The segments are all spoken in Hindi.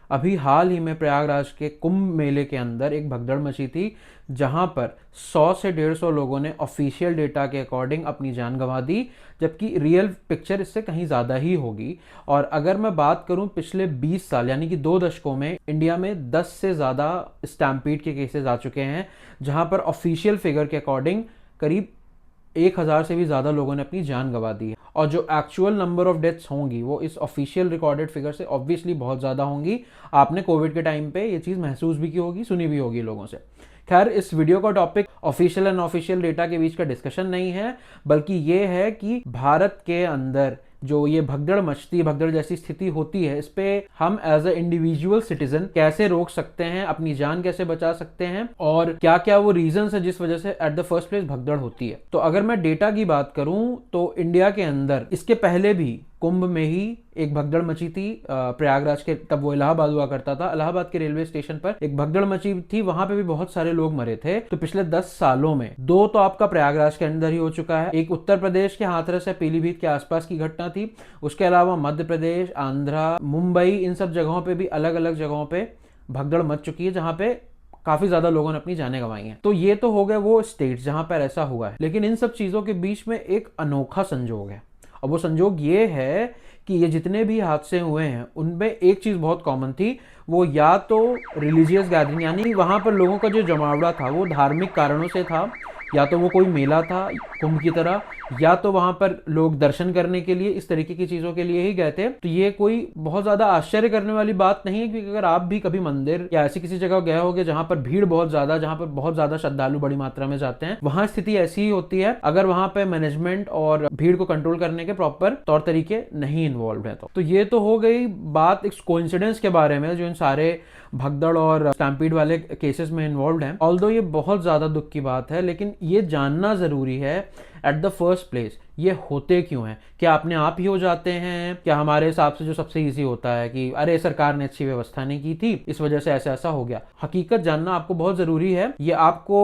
अभी हाल ही में प्रयागराज के कुंभ मेले के अंदर एक भगदड़ मची थी, जहां पर 100 से 150 लोगों ने ऑफिशियल डेटा के अकॉर्डिंग अपनी जान गंवा दी, जबकि रियल पिक्चर इससे कहीं ज़्यादा ही होगी। और अगर मैं बात करूं पिछले 20 साल यानी कि 2 दशकों में इंडिया में 10 से ज़्यादा स्टैम्पीड के केसेस आ चुके हैं, जहां पर ऑफिशियल फिगर के अकॉर्डिंग करीब 1000 से भी ज़्यादा लोगों ने अपनी जान गंवा दी है। और जो एक्चुअल नंबर ऑफ डेथ्स होंगी वो इस ऑफिशियल रिकॉर्डेड फिगर से ऑब्वियसली बहुत ज़्यादा होंगी। आपने कोविड के टाइम पे ये चीज़ महसूस भी की होगी, सुनी भी होगी लोगों से। खैर, इस वीडियो का topic official and official data के बीच का डिस्कशन नहीं है, बल्कि ये है कि भारत के अंदर जो ये भगदड़ मचती है, भगदड़ जैसी स्थिति होती है, इस पे हम एज अ इंडिविजुअल सिटीजन कैसे रोक सकते हैं, अपनी जान कैसे बचा सकते हैं, और क्या क्या वो रीजंस है जिस वजह से एट द फर्स्ट प्लेस भगदड़ होती है। तो अगर मैं डेटा की बात करूं तो इंडिया के अंदर इसके पहले भी कुंभ में ही एक भगदड़ मची थी प्रयागराज के, तब वो इलाहाबाद हुआ करता था, इलाहाबाद के रेलवे स्टेशन पर एक भगदड़ मची थी, वहां पे भी बहुत सारे लोग मरे थे। तो पिछले 10 सालों में 2 तो आपका प्रयागराज के अंदर ही हो चुका है, एक उत्तर प्रदेश के हाथरस या पीलीभीत के आसपास की घटना थी, उसके अलावा मध्य प्रदेश, आंध्रा, मुंबई, इन सब जगहों पे भी अलग अलग जगहों पे भगदड़ मच चुकी है, जहां पे काफी ज्यादा लोगों ने अपनी जानें गंवाई हैं। तो ये तो हो गए वो स्टेट्स जहां पर ऐसा हुआ है, लेकिन इन सब चीजों के बीच में एक अनोखा संजोग है, और वो संजोग ये है कि ये जितने भी हादसे हुए हैं उनमें एक चीज बहुत कॉमन थी, वो या तो रिलीजियस गैदरिंग यानी वहां पर लोगों का जो जमावड़ा था वो धार्मिक कारणों से था, या तो वो कोई मेला था कुंभ की तरह, या तो वहां पर लोग दर्शन करने के लिए इस तरीके की चीजों के लिए ही गए थे। तो ये कोई बहुत ज्यादा आश्चर्य करने वाली बात नहीं है, क्योंकि अगर आप भी कभी मंदिर या ऐसी किसी जगह गए होगे जहां पर भीड़ बहुत ज्यादा, जहां पर बहुत ज्यादा श्रद्धालु बड़ी मात्रा में जाते हैं, वहां स्थिति ऐसी ही होती है अगर वहां पे मैनेजमेंट और भीड़ को कंट्रोल करने के प्रॉपर तौर तरीके नहीं इन्वॉल्व है। तो ये तो हो गई बात एक कोइंसिडेंस के बारे में जो इन सारे भगदड़ और स्टैम्पीड वाले केसेस में इन्वॉल्व हैं। ऑल्दो ये बहुत ज्यादा दुख की बात है, लेकिन ये जानना जरूरी है एट द फर्स्ट प्लेस ये होते क्यों हैं। क्या अपने आप ही हो जाते हैं? क्या हमारे हिसाब से जो सबसे इजी होता है कि अरे सरकार ने अच्छी व्यवस्था नहीं की थी इस वजह से ऐसा ऐसा हो गया? हकीकत जानना आपको बहुत जरूरी है। ये आपको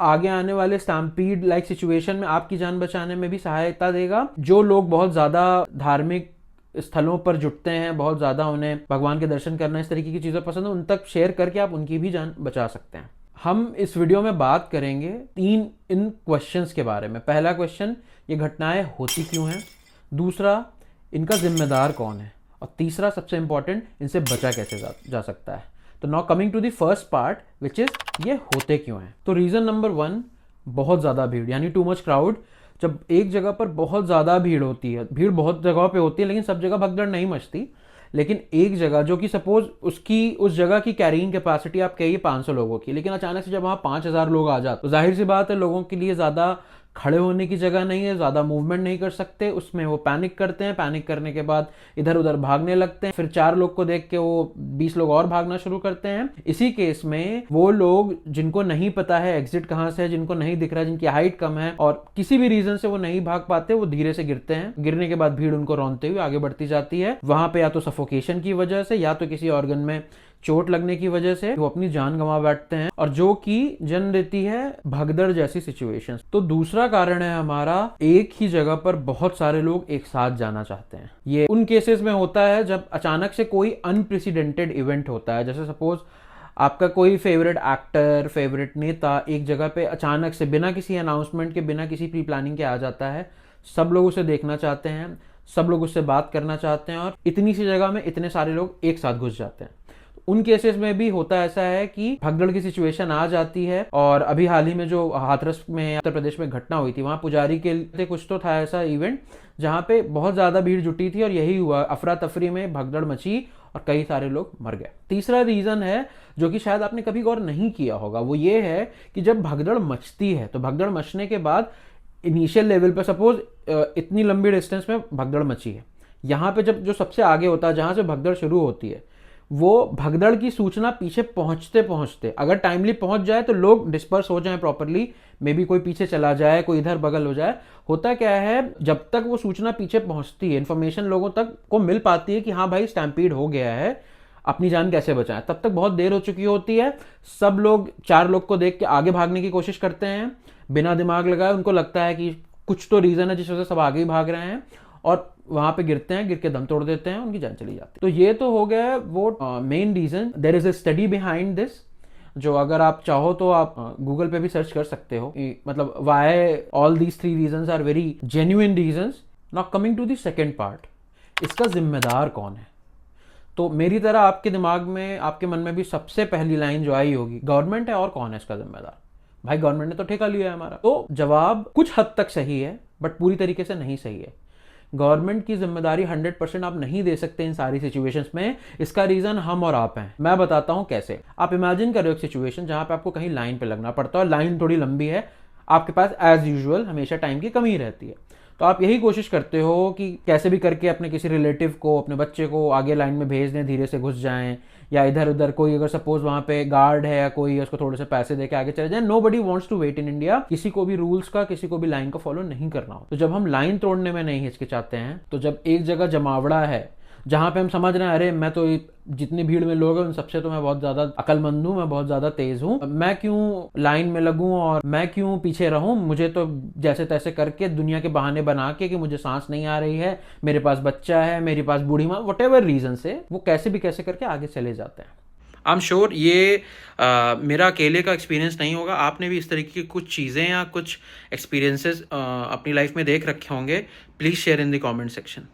आगे आने वाले स्टैम्पीड लाइक सिचुएशन में आपकी जान बचाने में भी सहायता देगा। जो लोग बहुत ज्यादा धार्मिक स्थलों पर जुटते हैं, बहुत ज्यादा उन्हें भगवान के दर्शन करना, इस तरीके की चीजें पसंद है, उन तक शेयर करके आप उनकी भी जान बचा सकते हैं। हम इस वीडियो में बात करेंगे 3 इन क्वेश्चंस के बारे में। पहला क्वेश्चन, ये घटनाएं होती क्यों हैं? दूसरा, इनका जिम्मेदार कौन है? और तीसरा सबसे इंपॉर्टेंट, इनसे बचा कैसे जा सकता है। तो now coming to the first part which is ये होते क्यों हैं। तो रीजन नंबर 1, बहुत ज्यादा भीड़ यानी टू मच क्राउड। जब एक जगह पर बहुत ज्यादा भीड़ होती है, भीड़ बहुत जगह पे होती है लेकिन सब जगह भगदड़ नहीं मचती, लेकिन एक जगह जो कि सपोज उसकी उस जगह की कैरिंग कैपेसिटी आप कहिए 500 लोगों की, लेकिन अचानक से जब वहां 5000 लोग आ जाते तो जाहिर सी बात है लोगों के लिए ज्यादा खड़े होने की जगह नहीं है, ज्यादा मूवमेंट नहीं कर सकते, उसमें वो पैनिक करते हैं, पैनिक करने के बाद इधर उधर भागने लगते हैं, फिर 4 लोग को देख के वो 20 लोग और भागना शुरू करते हैं। इसी केस में वो लोग जिनको नहीं पता है एग्जिट कहां से है, जिनको नहीं दिख रहा है, जिनकी हाइट कम है और किसी भी रीजन से वो नहीं भाग पाते, वो धीरे से गिरते हैं। गिरने के बाद भीड़ उनको रौंदते हुए आगे बढ़ती जाती है। वहां पे या तो सफोकेशन की वजह से या तो किसी ऑर्गन में चोट लगने की वजह से वो अपनी जान गंवा बैठते हैं, और जो कि जन्म देती है भगदड़ जैसी सिचुएशन। तो दूसरा कारण है हमारा, एक ही जगह पर बहुत सारे लोग एक साथ जाना चाहते हैं। ये उन केसेस में होता है जब अचानक से कोई अनप्रेसिडेंटेड इवेंट होता है, जैसे सपोज आपका कोई फेवरेट एक्टर, फेवरेट नेता एक जगह पे अचानक से बिना किसी अनाउंसमेंट के, बिना किसी प्री प्लानिंग के आ जाता है। सब लोग उसे देखना चाहते हैं, सब लोग उससे बात करना चाहते हैं, और इतनी सी जगह में इतने सारे लोग एक साथ घुस जाते हैं। उन केसेस में भी होता ऐसा है कि भगदड़ की सिचुएशन आ जाती है। और अभी हाल ही में जो हाथरस में उत्तर प्रदेश में घटना हुई थी, वहां पुजारी के लिए कुछ तो था ऐसा इवेंट जहां पे बहुत ज्यादा भीड़ जुटी थी, और यही हुआ, अफरा तफरी में भगदड़ मची और कई सारे लोग मर गए। तीसरा रीजन है जो कि शायद आपने कभी गौर नहीं किया होगा, वो ये है कि जब भगदड़ मचती है तो भगदड़ मचने के बाद इनिशियल लेवल पर सपोज इतनी लंबी डिस्टेंस में भगदड़ मची है, यहाँ पे जब जो सबसे आगे होता है जहां से भगदड़ शुरू होती है, वो भगदड़ की सूचना पीछे पहुंचते पहुंचते अगर टाइमली पहुंच जाए तो लोग डिस्पर्स हो जाएं प्रॉपरली, मे बी कोई पीछे चला जाए, कोई इधर बगल हो जाए। होता क्या है, जब तक वो सूचना पीछे पहुंचती है, इंफॉर्मेशन लोगों तक को मिल पाती है कि हाँ भाई स्टैम्पीड हो गया है, अपनी जान कैसे बचाएं, तब तक बहुत देर हो चुकी होती है। सब लोग 4 लोग को देख के आगे भागने की कोशिश करते हैं बिना दिमाग लगाए। उनको लगता है कि कुछ तो रीजन है जिस वजह से सब आगे ही भाग रहे हैं, और वहां पे गिरते हैं, गिर के दम तोड़ देते हैं, उनकी जान चली जाती है। तो ये तो हो गया वो main reason. There is a study behind this, जो अगर आप चाहो तो आप गूगल पे भी सर्च कर सकते हो, मतलब why all these 3 reasons are very genuine reasons. Now coming to the second part, इसका जिम्मेदार कौन है? तो मेरी तरह आपके दिमाग में, आपके मन में भी सबसे पहली लाइन जो आई होगी, गवर्नमेंट है, और कौन है इसका जिम्मेदार? भाई गवर्नमेंट ने तो ठेका लिया है हमारा। तो जवाब कुछ हद तक सही है, बट पूरी तरीके से नहीं सही है। गवर्नमेंट की जिम्मेदारी 100% आप नहीं दे सकते इन सारी सिचुएशंस में। इसका रीजन हम और आप हैं। मैं बताता हूं कैसे। आप इमेजिन करो एक सिचुएशन जहां पे आपको कहीं लाइन पे लगना पड़ता है, लाइन थोड़ी लंबी है, आपके पास एज यूजुअल हमेशा टाइम की कमी रहती है। तो आप यही कोशिश करते हो कि कैसे भी करके अपने किसी रिलेटिव को, अपने बच्चे को आगे लाइन में भेज दें, धीरे से घुस जाएं, या इधर उधर कोई अगर सपोज वहां पे गार्ड है या कोई, उसको थोड़े से पैसे देके आगे चले जाए। Nobody wants to wait in India. किसी को भी रूल्स का, किसी को भी लाइन का फॉलो नहीं करना हो। तो जब हम लाइन तोड़ने में नहीं हिचकिचाते हैं, तो जब एक जगह जमावड़ा है जहां पे हम समझ रहे हैं अरे मैं तो जितनी भीड़ में लोग हैं उन सबसे तो मैं बहुत ज्यादा अकलमंद हूं, मैं बहुत ज्यादा तेज हूं, मैं क्यों लाइन में लगूं और मैं क्यों पीछे रहूं, मुझे तो जैसे तैसे करके दुनिया के बहाने बना के कि मुझे सांस नहीं आ रही है, मेरे पास बच्चा है, मेरे पास बूढ़ी माँ, वट एवर रीजन से वो कैसे भी कैसे करके आगे चले जाते हैं। आई एम श्योर ये मेरा अकेले का एक्सपीरियंस नहीं होगा। आपने भी इस तरीके की कुछ चीज़ें या कुछ एक्सपीरियंसेस अपनी लाइफ में देख रखे होंगे। Please share in the comment section.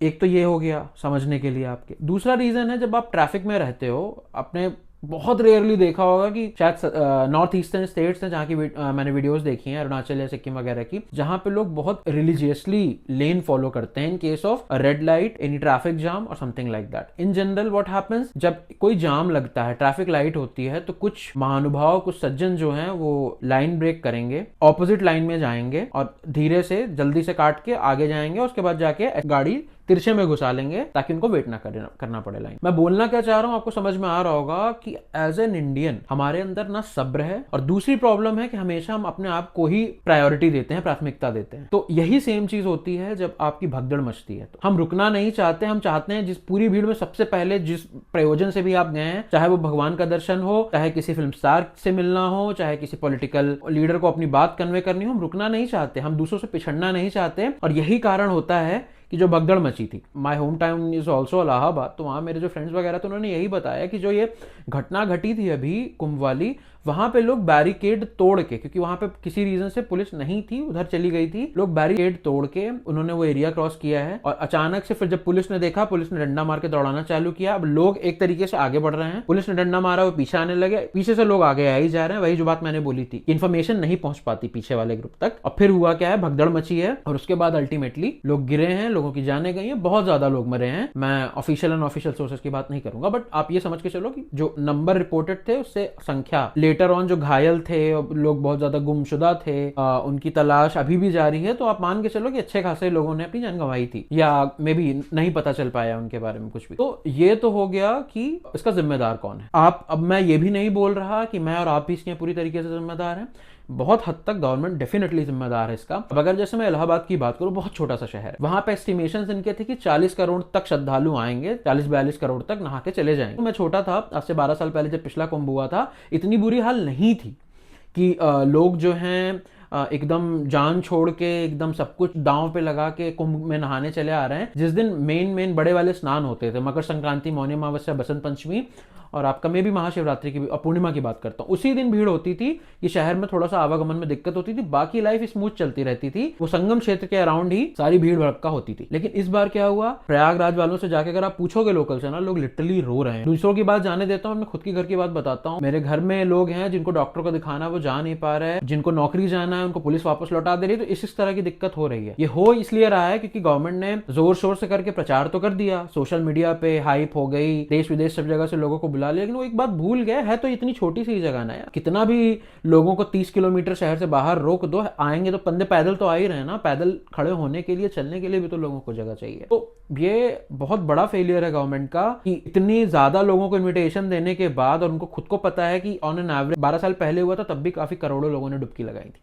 एक तो ये हो गया समझने के लिए आपके। दूसरा रीजन है, जब आप ट्रैफिक में रहते हो, आपने बहुत रेयरली देखा होगा कि शायद नॉर्थ ईस्टर्न स्टेट्स हैं जहाँ की मैंने वीडियोस देखी हैं, अरुणाचल या सिक्किम वगैरह की, जहाँ पे लोग बहुत रिलीजियसली लेन फॉलो करते हैं in case of red light, any traffic jam और something like that. In general what happens, जब कोई जाम लगता है, ट्रैफिक लाइट होती है, तो कुछ महानुभाव, कुछ सज्जन जो हैं वो लाइन ब्रेक करेंगे, ऑपोजिट लाइन में जाएंगे और धीरे से जल्दी से काट के आगे जाएंगे, उसके बाद जाके गाड़ी तिरछे में घुसा लेंगे ताकि उनको वेट ना करना पड़े लाइन। मैं बोलना क्या चाह रहा हूं आपको समझ में आ रहा होगा कि एज एन इंडियन हमारे अंदर ना सब्र है, और दूसरी प्रॉब्लम है कि हमेशा हम अपने आप को ही प्रायोरिटी देते हैं, प्राथमिकता देते हैं। तो यही सेम चीज होती है जब आपकी भगदड़ मचती है। तो हम रुकना नहीं चाहते, हम चाहते हैं जिस पूरी भीड़ में सबसे पहले जिस प्रयोजन से भी आप गए हैं, चाहे वो भगवान का दर्शन हो, चाहे किसी फिल्म स्टार से मिलना हो, चाहे किसी पॉलिटिकल लीडर को अपनी बात कन्वे करनी हो, हम रुकना नहीं चाहते, हम दूसरों से पिछड़ना नहीं चाहते। और यही कारण होता है कि जो भगदड़ मची थी, my home town is also Allahabad, तो वहाँ मेरे जो फ्रेंड्स वगैरह थे उन्होंने यही बताया कि जो ये घटना घटी थी अभी कुंभ वाली, वहां पे लोग बैरिकेड तोड़ के, क्योंकि वहां पे किसी रीजन से पुलिस नहीं थी, उधर चली गई थी, लोग बैरिकेड तोड़ के उन्होंने वो एरिया क्रॉस किया है। और अचानक से फिर जब पुलिस ने देखा, पुलिस ने डंडा मार के दौड़ाना चालू किया। अब लोग एक तरीके से आगे बढ़ रहे हैं, पुलिस ने डंडा मारा, वो पीछे आने लगे, पीछे से लोग आगे आ ही जा रहे हैं। वही जो बात मैंने बोली थी, इन्फॉर्मेशन नहीं पहुंच पाती पीछे वाले ग्रुप तक। और फिर हुआ क्या है, भगदड़ मची है और उसके बाद अल्टीमेटली लोग गिरे हैं, लोगों की जाने गई हैं, बहुत ज्यादा लोग मरे हैं। मैं ऑफिशियल एंड ऑफिशियल सोर्सेस की बात नहीं करूंगा, बट आप ये समझ के चलो कि जो नंबर रिपोर्टेड थे उससे संख्या, लेटर ऑन जो घायल थे, लोग बहुत ज्यादा गुमशुदा थे, उनकी तलाश अभी भी जारी है। तो आप मान के चलो कि अच्छे खासे लोगों ने अपनी जान गंवाई थी, या मे बी नहीं पता चल पाया उनके बारे में कुछ भी। तो ये तो हो गया कि इसका जिम्मेदार कौन है। अब मैं ये भी नहीं बोल रहा कि मैं और आप भी इसके पूरी तरीके से जिम्मेदार हैं। बहुत हद तक गवर्नमेंट डेफिनेटली जिम्मेदार है इसका। अब अगर जैसे मैं इलाहाबाद की बात करूं, बहुत छोटा सा शहर है, वहां पे एस्टिमेशंस इनके थे कि 40 करोड़ तक श्रद्धालु आएंगे, 40-42 करोड़ तक नहा के चले जाएंगे। तो मैं छोटा था, आज से 12 साल पहले जब पिछला कुंभ हुआ था, इतनी बुरी हाल नहीं थी कि लोग जो हैं एकदम जान छोड़ के, एकदम सब कुछ दांव पे लगा के कुंभ में नहाने चले आ रहे हैं। जिस दिन मेन बड़े वाले स्नान होते थे, मकर संक्रांति, मौनी अमावस्या, बसंत पंचमी और आपका में भी महाशिवरात्रि की और पूर्णिमा की बात करता हूँ, उसी दिन भीड़ होती थी कि शहर में थोड़ा सा आवागमन में दिक्कत होती थी, बाकी लाइफ स्मूथ चलती रहती थी। वो संगम क्षेत्र के अराउंड ही सारी भीड़ भड़का होती थी। लेकिन इस बार क्या हुआ, प्रयागराज वालों से जाके अगर आप पूछोगे लोकल से ना, लोग लिटरली रो रहे हैं। दूसरों की बात जाने देता हूँ, मैं खुद की घर की बात बताता हूँ। मेरे घर में लोग हैं जिनको डॉक्टर को दिखाना, वो जा नहीं पा रहे हैं, जिनको नौकरी जाना है उनको पुलिस वापस लौटा दे रही है। तो इस तरह की दिक्कत हो रही है। ये हो इसलिए रहा है क्योंकि गवर्नमेंट ने जोर शोर से करके प्रचार तो कर दिया, सोशल मीडिया पे हाइप हो गई, देश विदेश सब जगह से लोगों को बुला लिया, लेकिन वो एक बात भूल गए, है तो इतनी छोटी सी जगह ना यार। कितना भी लोगों को 30 किलोमीटर शहर से बाहर रोक दो, आएंगे तो बंदे पैदल तो आ ही रहे ना, पैदल खड़े होने के लिए, चलने के लिए भी तो लोगों को जगह चाहिए। तो ये बहुत बड़ा फेलियर है गवर्नमेंट का कि इतनी ज्यादा लोगों को इन्विटेशन देने के बाद, और उनको खुद को पता है कि ऑन एन एवरेज 12 साल पहले हुआ था तब भी काफी करोड़ों लोगों ने डुबकी लगाई थी।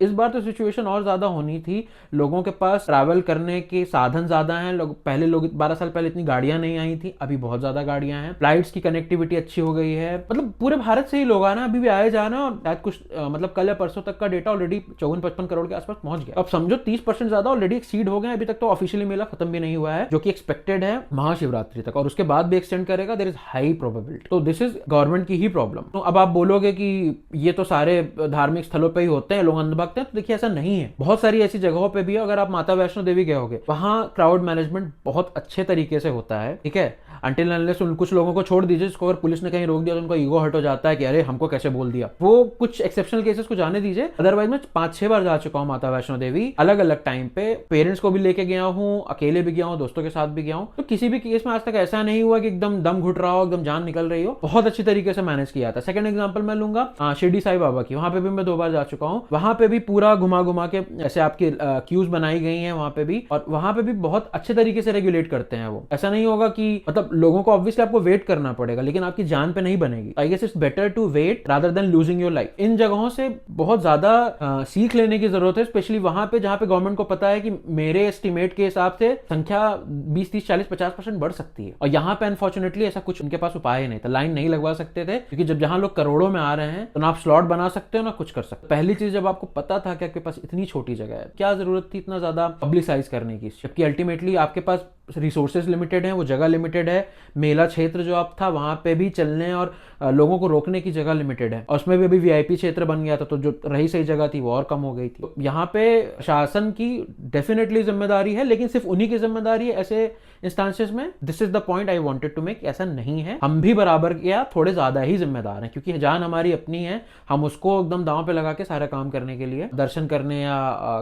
इस बार तो सिचुएशन और ज्यादा होनी थी, लोगों के पास ट्रैवल करने के साधन ज्यादा हैं। पहले लोग 12 साल पहले इतनी गाड़ियां नहीं आई थी, अभी बहुत ज्यादा गाड़ियां हैं, फ्लाइट्स की कनेक्टिविटी अच्छी हो गई है, मतलब पूरे भारत से ही लोग आना, अभी भी आए जाना, और शायद कुछ मतलब कल या परसों तक का डेटा ऑलरेडी 54-55 करोड़ के आसपास पहुंच गया। अब समझो 30% ज्यादा ऑलरेडी एक्सीड हो गए, अभी तक तो ऑफिशियली मेला खत्म भी नहीं हुआ है, जो कि एक्सपेक्टेड है महाशिवरात्रि तक, और उसके बाद भी एक्सटेंड करेगा, देयर इज हाई प्रोबेबिलिटी। तो दिस इज गवर्नमेंट की ही प्रॉब्लम। तो अब आप बोलोगे कि ये तो सारे धार्मिक स्थलों पे ही होते हैं, लोग अंधभक्त हैं, तो देखिए ऐसा नहीं है, बहुत सारी ऐसी जगहों पे भी। अगर आप माता वैष्णो देवी गए होगे, वहां क्राउड मैनेजमेंट बहुत अच्छे तरीके से होता है, ठीक है, अंटिल अनलेस उन कुछ लोगों को छोड़ दीजिए जिसको अगर पुलिस ने कहीं रोक दिया तो उनका ईगो हर्ट हो जाता है कि अरे हमको कैसे बोल दिया, वो कुछ एक्सेप्शनल केसेस को जाने दीजिए। अदरवाइज मैं 5-6 बार जा चुका हूँ माता वैष्णो देवी, अलग अलग टाइम पे, पेरेंट्स को भी लेके गया हूँ, अकेले भी गया हूँ, दोस्तों के साथ भी गया हूँ, तो किसी भी केस में आज तक ऐसा नहीं हुआ कि एकदम दम घुट रहा हो, एकदम जान निकल रही हो, बहुत अच्छी तरीके से मैनेज किया था। सेकंड एग्जांपल मैं लूंगा शिरडी साई बाबा की, वहां पे भी मैं 2 बार जा चुका हूँ, वहां पे भी पूरा घुमा घुमा के ऐसे आपकी क्यूज बनाई गई हैं वहां पे भी, और वहां पे भी बहुत अच्छे तरीके से रेगुलेट करते हैं वो। ऐसा नहीं होगा कि मतलब लोगों को ऑब्वियसली आपको वेट करना पड़ेगा, लेकिन आपकी जान पे नहीं बनेगी। I guess it's better to wait rather than losing your life. इन जगहों से बहुत ज्यादा सीख लेने की जरूरत है, स्पेशली वहां पे जहां पे गवर्नमेंट को पता है कि मेरे एस्टिमेट के हिसाब से संख्या 20-30-40-50% बढ़ सकती है, और यहाँ पे अनफॉर्चुनेटली ऐसा कुछ उनके पास उपाय नहीं था, लाइन नहीं लगवा सकते थे, क्योंकि जब जहां लोग करोड़ों में आ रहे हैं तो ना आप स्लॉट बना सकते हो ना कुछ कर सकते हो। पहली चीज, जब आपको पता था कि आपके पास इतनी छोटी जगह है, क्या जरूरत थी इतना ज्यादा पब्लिसाइज करने की, जबकि अल्टीमेटली आपके पास रिसोर्सेज लिमिटेड हैं, वो जगह लिमिटेड है, मेला क्षेत्र जो आप था वहां पे भी चलने और लोगों को रोकने की जगह लिमिटेड है, और उसमें भी अभी वीआईपी क्षेत्र बन गया था, तो जो रही सही जगह थी वो और कम हो गई थी। तो यहाँ पे शासन की डेफिनेटली जिम्मेदारी है, लेकिन सिर्फ उन्हीं की जिम्मेदारी है ऐसे इंस्टांसेस में। This is the point I wanted to make, ऐसा नहीं है, हम भी बराबर या थोड़े ज्यादा ही जिम्मेदार हैं, क्योंकि जान हमारी अपनी है, हम उसको एकदम दांव पे लगा के सारा काम करने के लिए, दर्शन करने या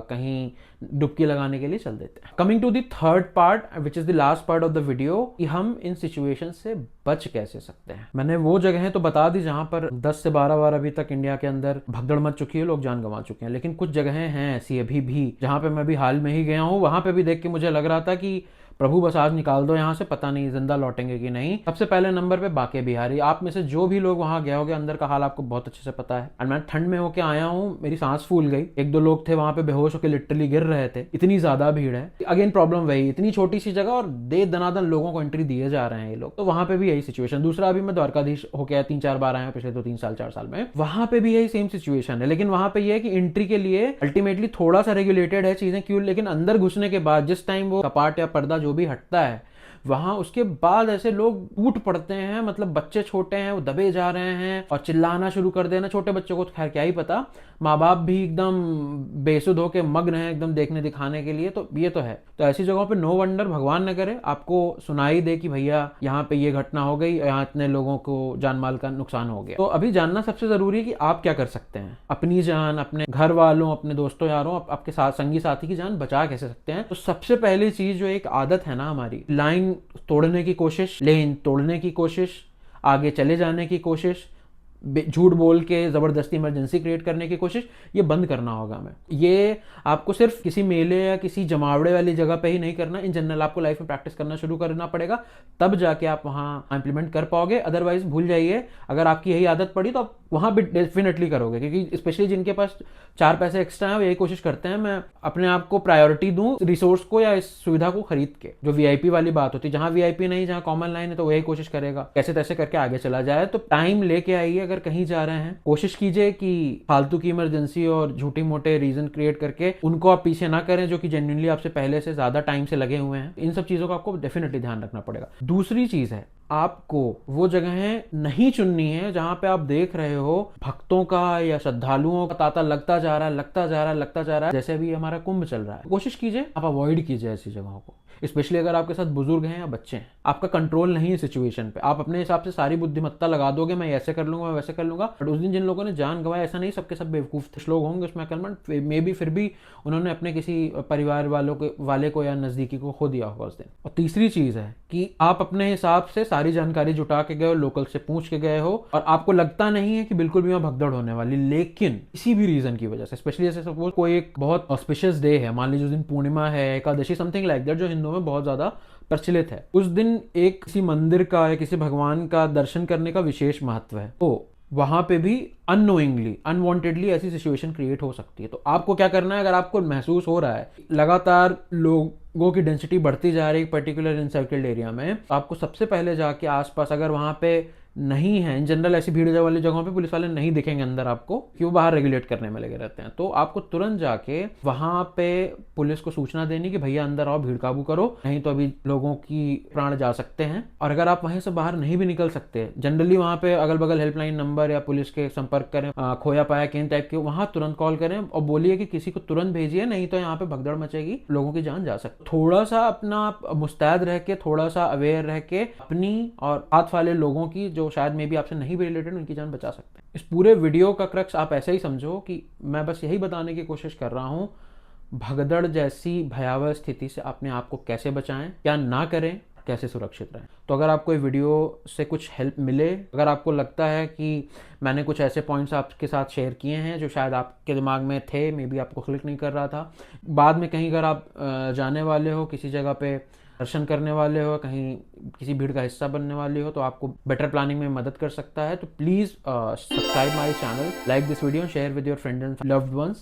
कहीं डुबकी लगाने के लिए चल देते हैं। Coming to the third part which is the last part of the video, कि हम इन सिचुएशन से बच कैसे सकते हैं। मैंने वो जगह तो बता दी जहां पर 10 से 12 बार अभी तक इंडिया के अंदर भगदड़ मच चुकी है, लोग जान गंवा चुके हैं, लेकिन कुछ जगहें हैं ऐसी अभी भी जहां पे मैं भी हाल में ही गया हूं, वहां पे भी देख के मुझे लग रहा था कि प्रभु बस आज निकाल दो यहाँ से, पता नहीं जिंदा लौटेंगे कि नहीं। सबसे पहले नंबर पे बाके बिहारी। आप में से जो भी लोग वहां गए होंगे, अंदर का हाल आपको बहुत अच्छे से पता है, और मैं ठंड में होके आया हूँ, मेरी सांस फूल गई, 1-2 लोग थे वहां पे बेहोश होकर लिटरली गिर रहे थे, इतनी ज्यादा भीड़ है। अगेन प्रॉब्लम वही, इतनी छोटी सी जगह और दे दनादन लोगों को एंट्री दिए जा रहे हैं ये लोग, तो वहां पे भी यही सिचुएशन। दूसरा, अभी मैं द्वारकाधीश होके आया, 3-4 बार आया पिछले 2-3 साल 4 साल में, वहां पे भी यही सेम सिचुएशन है, लेकिन वहां पे ये है कि एंट्री के लिए अल्टीमेटली थोड़ा सा रेगुलेटेड है चीजें, क्यों, लेकिन अंदर घुसने के बाद जिस टाइम वो कपाट या पर्दा जो भी हटता है, वहां उसके बाद ऐसे लोग टूट पड़ते हैं, मतलब बच्चे छोटे हैं वो दबे जा रहे हैं और चिल्लाना शुरू कर देना। छोटे बच्चों को तो खैर क्या ही पता, माँ बाप भी एकदम बेसुध होकर मग्न है एकदम देखने दिखाने के लिए, तो ये तो है। तो ऐसी जगहों पे नो वंडर भगवान न करे आपको सुनाई दे कि भैया यहाँ पे ये घटना हो गई, यहाँ इतने लोगों को जान माल का नुकसान हो गया। तो अभी जानना सबसे जरूरी है कि आप क्या कर सकते हैं, अपनी जान, अपने घर वालों, अपने दोस्तों यारों, आपके साथ संगी साथी की जान बचा कैसे सकते हैं। तो सबसे पहली चीज जो एक आदत है ना हमारी, लाइन तोड़ने की कोशिश, लेन तोड़ने की कोशिश, आगे चले जाने की कोशिश, झूठ बोल के जबरदस्ती इमरजेंसी क्रिएट करने की कोशिश, ये बंद करना होगा हमें। ये आपको सिर्फ किसी मेले या किसी जमावड़े वाली जगह पे ही नहीं करना, इन जनरल आपको लाइफ में प्रैक्टिस करना शुरू करना पड़ेगा, तब जाके आप वहां इंप्लीमेंट कर पाओगे। अदरवाइज भूल जाइए, अगर आपकी यही आदत पड़ी तो आप वहां भी डेफिनेटली करोगे, क्योंकि स्पेशली जिनके पास 4 पैसे एक्स्ट्रा है वो यही कोशिश करते हैं मैं अपने आप को प्रायोरिटी दूं रिसोर्स को या इस सुविधा को खरीद के। जो वीआईपी वाली बात होती है, जहां वीआईपी नहीं, जहां कॉमन लाइन है, तो वही कोशिश करेगा कैसे तैसे करके आगे चला जाए। तो टाइम लेके आइए, अगर कहीं जा रहे हैं कोशिश कीजिए कि फालतू की इमरजेंसी और झूठी मोटे रीजन क्रिएट करके उनको आप पीछे ना करें, जो कि जेन्युइनली आपसे पहले से ज्यादा टाइम से लगे हुए हैं। इन सब चीजों का आपको डेफिनेटली ध्यान रखना पड़ेगा। दूसरी चीज है, आपको वो जगहें नहीं चुननी है जहां पे आप देख रहे हो भक्तों का या श्रद्धालुओं का तांता लगता जा रहा है, लगता जा रहा है, लगता जा रहा है। जैसे अभी हमारा कुंभ चल रहा है, कोशिश कीजिए आप अवॉइड कीजिए ऐसी जगहों को, स्पेशली अगर आपके साथ बुजुर्ग हैं या बच्चे हैं। आपका कंट्रोल नहीं है सिचुएशन पे, आप अपने हिसाब से सारी बुद्धिमत्ता लगा दोगे, मैं ऐसे कर लूंगा, मैं वैसे कर लूंगा। बट उस दिन जिन लोगों ने जान गंवाया, ऐसा नहीं सबके सब बेवकूफ लोग होंगे उसमें अकलमंद, मे बी फिर भी उन्होंने अपने किसी परिवार वाले को या नजदीकी को खो दिया होगा उस दिन। और तीसरी चीज है कि आप अपने हिसाब से सारी जानकारी जुटा के गए हो, लोकल से पूछ के गए हो, और आपको लगता नहीं है कि बिल्कुल भी वहां भगदड़ होने वाली, लेकिन किसी भी रीजन की वजह से, स्पेशली जैसे सपोज कोई एक बहुत ऑस्पिशियस डे है, मान लीजिए उस दिन पूर्णिमा है, एकादशी, समथिंग लाइक दैट, जो हिंदुओं में बहुत ज्यादा प्रचलित है, उस दिन एक किसी मंदिर का या किसी भगवान का दर्शन करने का विशेष महत्व है। तो वहाँ पे भी अननोइंगली अनवांटेडली ऐसी सिचुएशन क्रिएट हो सकती है। तो आपको क्या करना है, अगर आपको महसूस हो रहा है लगातार लोगों की डेंसिटी बढ़ती जा रही है पर्टिकुलर इनसर्किल्ड एरिया में, तो आपको सबसे पहले जाके आसपास, अगर वहाँ पे नहीं है, इन जनरल ऐसी भीड़ वाली जगहों पे पुलिस वाले नहीं दिखेंगे अंदर आपको, क्यों बाहर रेगुलेट करने में लगे रहते हैं, तो आपको तुरंत जाके वहां पे पुलिस को सूचना देनी कि भैया अंदर आओ, भीड़ काबू करो, नहीं तो अभी लोगों की प्राण जा सकते हैं। और अगर आप वहीं से बाहर नहीं भी निकल सकते, जनरली वहां पे अगल बगल हेल्पलाइन नंबर या पुलिस के संपर्क करें, खोया पाया केन टाइप के, वहां तुरंत कॉल करें और बोलिए कि किसी को तुरंत भेजिए, नहीं तो यहाँ पे भगदड़ मचेगी, लोगों की जान जा सकती। थोड़ा सा अपना मुस्तैद रह के, थोड़ा सा अवेयर रह के अपनी और हाथ वाले लोगों की, जो शायद मे भी आपसे नहीं भी रिलेटेड, उनकी जान बचा सकते हैं। इस पूरे वीडियो का क्रक्स आप ऐसे ही समझो कि मैं बस यही बताने की कोशिश कर रहा हूँ, भगदड़ जैसी भयावह स्थिति से अपने आप को कैसे बचाएं, क्या ना करें, कैसे सुरक्षित रहें। तो अगर आपको ये वीडियो से कुछ हेल्प मिले, अगर आपको लगता है कि मैंने कुछ ऐसे पॉइंट्स आपके साथ शेयर किए हैं जो शायद आपके दिमाग में थे, मे बी आपको क्लिक नहीं कर रहा था, बाद में कहीं अगर आप जाने वाले हो, किसी जगह पे दर्शन करने वाले हो, कहीं किसी भीड़ का हिस्सा बनने वाले हो, तो आपको बेटर प्लानिंग में मदद कर सकता है। तो please subscribe my channel, like this video, share with your friends and loved ones.